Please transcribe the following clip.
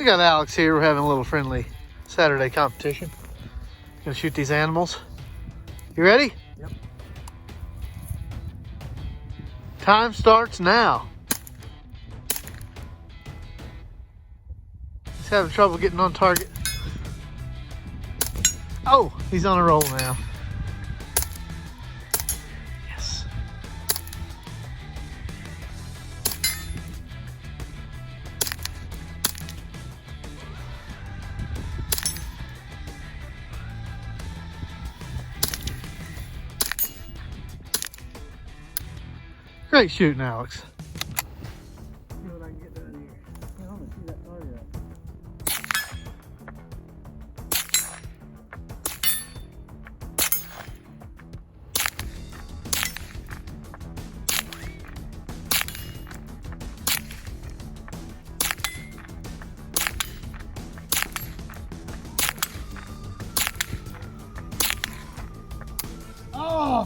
We got Alex here. We're having a little friendly Saturday competition. Gonna shoot these animals. You ready? Yep. Time starts now. He's having trouble getting on target. Oh, he's on a roll now. Yes. Great shooting, Alex. See what I can get done here. I want to see that target up. Oh!